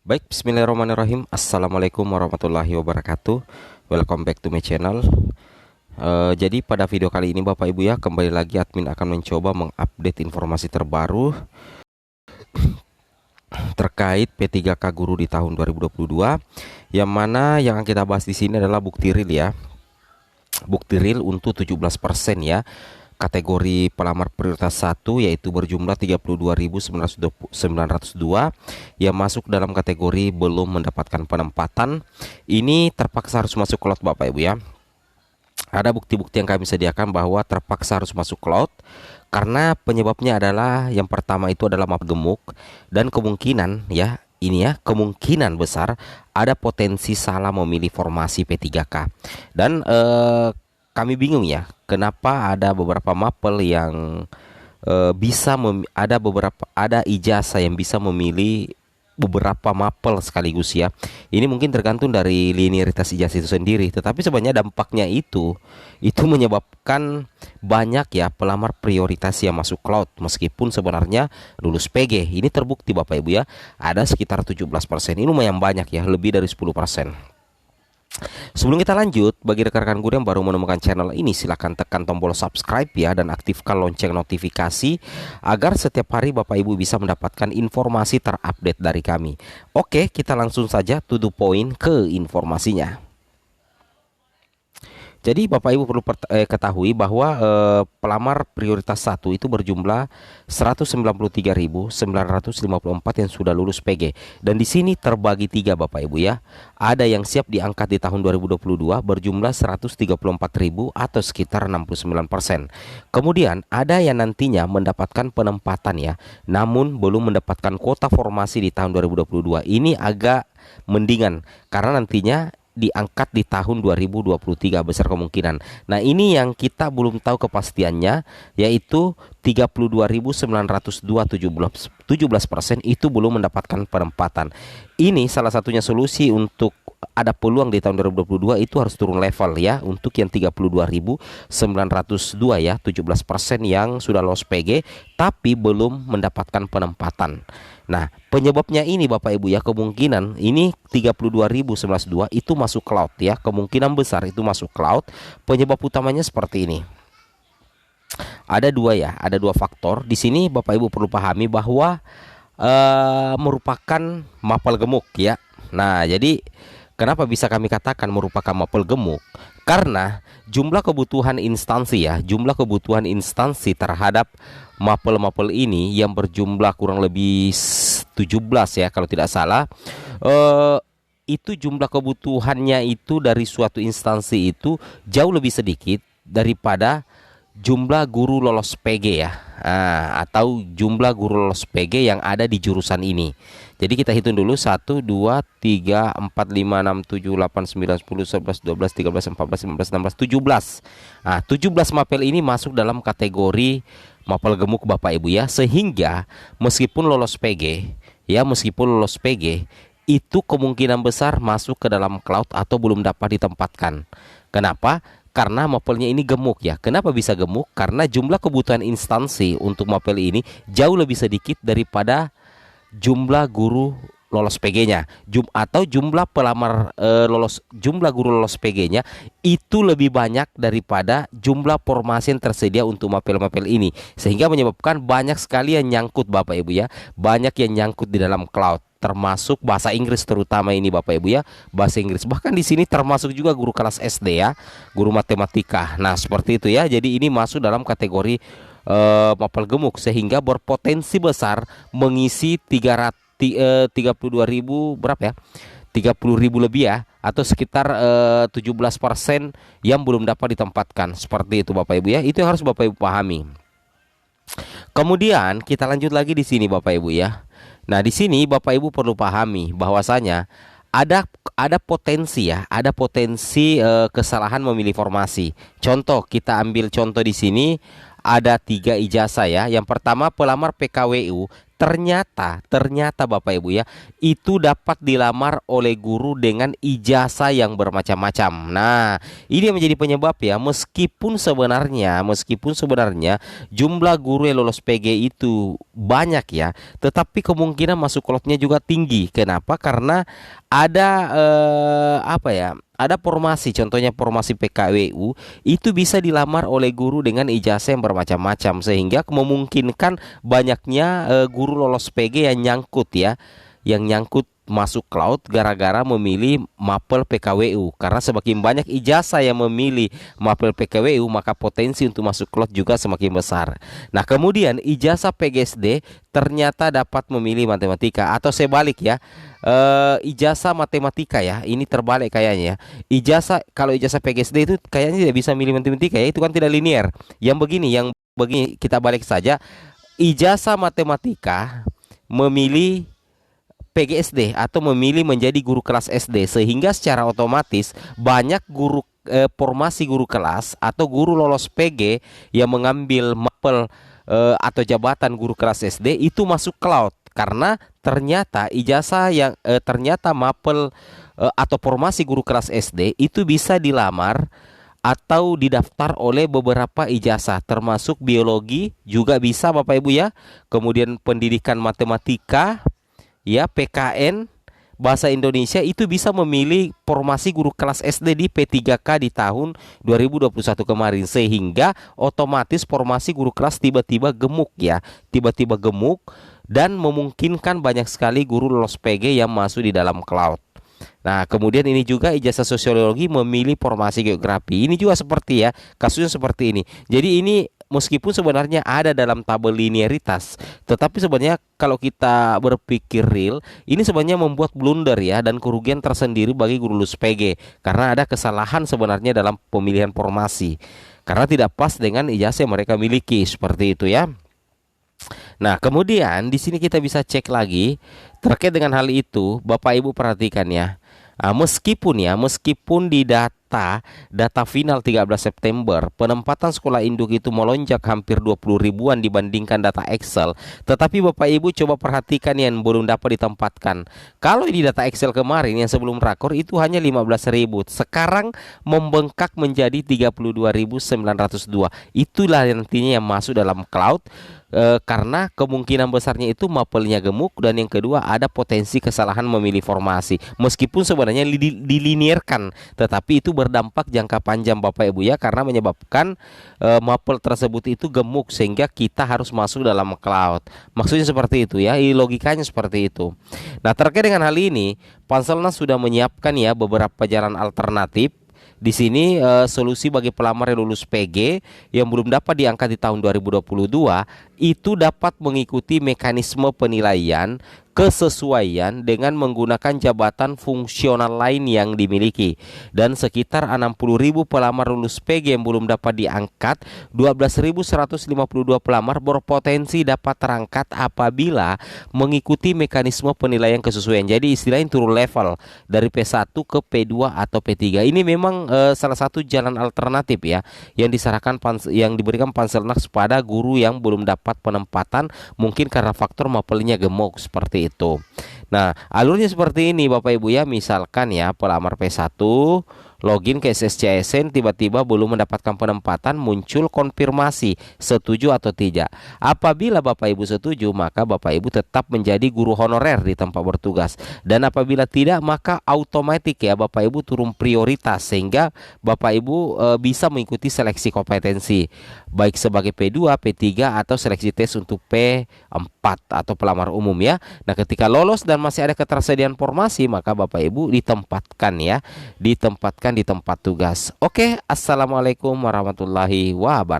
Baik, bismillahirrahmanirrahim. Assalamualaikum warahmatullahi wabarakatuh. Welcome back to my channel. Jadi pada video kali ini Bapak Ibu ya, kembali lagi admin akan mencoba mengupdate informasi terbaru terkait P3K Guru di tahun 2022. Yang mana yang akan kita bahas di sini adalah bukti real ya. Bukti real untuk 17% ya. Kategori pelamar prioritas 1 yaitu berjumlah 32.902 yang masuk dalam kategori belum mendapatkan penempatan. Ini terpaksa harus masuk cloud Bapak Ibu ya. Ada bukti-bukti yang kami sediakan bahwa terpaksa harus masuk cloud karena penyebabnya adalah yang pertama itu adalah map gemuk dan kemungkinan ya ini ya kemungkinan besar ada potensi salah memilih formasi P3K dan kami bingung ya kenapa ada beberapa mapel yang ada ijazah yang bisa memilih beberapa mapel sekaligus ya. Ini mungkin tergantung dari linearitas ijazah itu sendiri, tetapi sebenarnya dampaknya itu menyebabkan banyak ya pelamar prioritas yang masuk cloud meskipun sebenarnya lulus PG. Ini terbukti Bapak Ibu ya, ada sekitar 17%. Ini lumayan banyak ya, lebih dari 10%. Sebelum kita lanjut, bagi rekan-rekan guru yang baru menemukan channel ini, silahkan tekan tombol subscribe ya dan aktifkan lonceng notifikasi agar setiap hari Bapak Ibu bisa mendapatkan informasi terupdate dari kami. Oke, kita langsung saja to the point ke informasinya. Jadi Bapak Ibu perlu ketahui bahwa pelamar prioritas 1 itu berjumlah 193.954 yang sudah lulus PG. Dan di sini terbagi 3 Bapak Ibu ya. Ada yang siap diangkat di tahun 2022 berjumlah 134.000 atau sekitar 69%. Kemudian ada yang nantinya mendapatkan penempatan ya, namun belum mendapatkan kuota formasi di tahun 2022. Ini agak mendingan karena nantinya diangkat di tahun 2023 besar kemungkinan. Nah ini yang kita belum tahu kepastiannya, yaitu 32.902 17% itu belum mendapatkan penempatan. Ini salah satunya solusi untuk ada peluang di tahun 2022 itu harus turun level ya. Untuk yang 32.902 ya, 17% yang sudah lolos PG tapi belum mendapatkan penempatan. Nah, penyebabnya ini Bapak Ibu ya, kemungkinan ini 32.902 itu masuk cloud ya. Kemungkinan besar itu masuk cloud. Penyebab utamanya seperti ini. Ada dua faktor. Di sini Bapak Ibu perlu pahami bahwa merupakan mapel gemuk ya. Nah, jadi kenapa bisa kami katakan merupakan mapel gemuk? Karena jumlah kebutuhan instansi ya, jumlah kebutuhan instansi terhadap mapel-mapel ini yang berjumlah kurang lebih 17 ya kalau tidak salah. Itu jumlah kebutuhannya itu dari suatu instansi itu jauh lebih sedikit daripada jumlah guru lolos PG ya, atau jumlah guru lolos PG yang ada di jurusan ini. Jadi kita hitung dulu 1, 2, 3, 4, 5, 6, 7, 8, 9, 10, 11, 12, 13, 14, 15, 16, 17. Nah 17 mapel ini masuk dalam kategori mapel gemuk Bapak Ibu ya. Sehingga meskipun lolos PG ya, meskipun lolos PG itu kemungkinan besar masuk ke dalam cloud atau belum dapat ditempatkan. Kenapa? Karena mapelnya ini gemuk ya. Kenapa bisa gemuk? Karena jumlah kebutuhan instansi untuk mapel ini jauh lebih sedikit daripada jumlah guru lolos PG-nya, atau jumlah pelamar jumlah guru lolos PG-nya itu lebih banyak daripada jumlah formasi yang tersedia untuk mapel-mapel ini, sehingga menyebabkan banyak sekali yang nyangkut Bapak Ibu ya, banyak yang nyangkut di dalam cloud, termasuk bahasa Inggris terutama ini Bapak Ibu ya, bahasa Inggris. Bahkan di sini termasuk juga guru kelas SD ya, guru matematika. Nah seperti itu ya. Jadi ini masuk dalam kategori mapel gemuk sehingga berpotensi besar mengisi 32.000 berapa ya, 30.000 lebih ya, atau sekitar 17% yang belum dapat ditempatkan. Seperti itu Bapak Ibu ya. Itu yang harus Bapak Ibu pahami. Kemudian kita lanjut lagi di sini Bapak Ibu ya. Nah di sini Bapak Ibu perlu pahami bahwasanya ada potensi ya, ada potensi kesalahan memilih formasi. Contoh, kita ambil contoh di sini. Ada 3 ijazah ya. Yang pertama pelamar PKWU ternyata Bapak Ibu ya, itu dapat dilamar oleh guru dengan ijazah yang bermacam-macam. Nah, ini yang menjadi penyebab ya, meskipun sebenarnya jumlah guru yang lolos PG itu banyak ya, tetapi kemungkinan masuk klotnya juga tinggi. Kenapa? Karena ada apa ya? Ada formasi, contohnya formasi PKWU itu bisa dilamar oleh guru dengan ijazah yang bermacam-macam, sehingga memungkinkan banyaknya guru lolos PG yang nyangkut ya, yang nyangkut masuk cloud gara-gara memilih mapel PKWU. Karena semakin banyak ijazah yang memilih mapel PKWU, maka potensi untuk masuk cloud juga semakin besar. Nah, kemudian ijazah PGSD ternyata dapat memilih matematika, atau sebalik ya, ijazah matematika ya, ini terbalik kayaknya ya. Kalau ijazah PGSD itu kayaknya tidak bisa milih matematika ya, itu kan tidak linear. Yang begini kita balik saja, ijazah matematika memilih PGSD atau memilih menjadi guru kelas SD, sehingga secara otomatis banyak guru formasi guru kelas atau guru lolos PG yang mengambil mapel atau jabatan guru kelas SD itu masuk cloud, karena ternyata ternyata mapel atau formasi guru kelas SD itu bisa dilamar atau didaftar oleh beberapa ijazah, termasuk biologi juga bisa Bapak Ibu ya, kemudian pendidikan matematika ya, PKN, bahasa Indonesia itu bisa memilih formasi guru kelas SD di P3K di tahun 2021 kemarin, sehingga otomatis formasi guru kelas tiba-tiba gemuk ya, tiba-tiba gemuk, dan memungkinkan banyak sekali guru lolos PG yang masuk di dalam cloud. Nah, kemudian ini juga ijazah sosiologi memilih formasi geografi. Ini juga seperti ya, kasusnya seperti ini. Jadi ini meskipun sebenarnya ada dalam tabel linearitas, tetapi sebenarnya kalau kita berpikir real, ini sebenarnya membuat blunder ya, dan kerugian tersendiri bagi guru lulus PG, karena ada kesalahan sebenarnya dalam pemilihan formasi, karena tidak pas dengan ijazah yang mereka miliki, seperti itu ya. Nah, kemudian di sini kita bisa cek lagi terkait dengan hal itu. Bapak Ibu perhatikan ya. Meskipun di data final 13 September penempatan sekolah induk itu melonjak hampir 20 ribuan dibandingkan data Excel, tetapi Bapak Ibu coba perhatikan yang belum dapat ditempatkan. Kalau di data Excel kemarin yang sebelum rakor itu hanya 15.000, sekarang membengkak menjadi 32.902. Itulah yang nantinya yang masuk dalam cloud, karena kemungkinan besarnya itu mapelnya gemuk, dan yang kedua ada potensi kesalahan memilih formasi. Meskipun sebenarnya dilinearkan, tetapi itu berdampak jangka panjang Bapak Ibu ya, karena menyebabkan mapel tersebut itu gemuk, sehingga kita harus masuk dalam cloud. Maksudnya seperti itu ya, logikanya seperti itu. Nah, terkait dengan hal ini, Panselnas sudah menyiapkan ya beberapa jalan alternatif. Di sini solusi bagi pelamar yang lulus PG yang belum dapat diangkat di tahun 2022 itu dapat mengikuti mekanisme penilaian kesesuaian dengan menggunakan jabatan fungsional lain yang dimiliki, dan sekitar 60.000 pelamar lulus PG yang belum dapat diangkat, 12.152 pelamar berpotensi dapat terangkat apabila mengikuti mekanisme penilaian kesesuaian. Jadi istilahnya turun level dari P1 ke P2 atau P3. Ini memang salah satu jalan alternatif ya yang yang diberikan Panselnas pada guru yang belum dapat penempatan, mungkin karena faktor mapelnya gemuk, seperti itu. Nah, alurnya seperti ini Bapak Ibu ya. Misalkan ya, pelamar P1 login ke SSCSN, tiba-tiba belum mendapatkan penempatan, muncul konfirmasi setuju atau tidak. Apabila Bapak Ibu setuju, maka Bapak Ibu tetap menjadi guru honorer di tempat bertugas, dan apabila tidak, maka otomatis ya Bapak Ibu turun prioritas, sehingga Bapak Ibu bisa mengikuti seleksi kompetensi baik sebagai P2, P3 atau seleksi tes untuk P4 atau pelamar umum ya. Nah, ketika lolos dan masih ada ketersediaan formasi, maka Bapak Ibu ditempatkan di tempat tugas. Oke, assalamualaikum warahmatullahi wabarakatuh.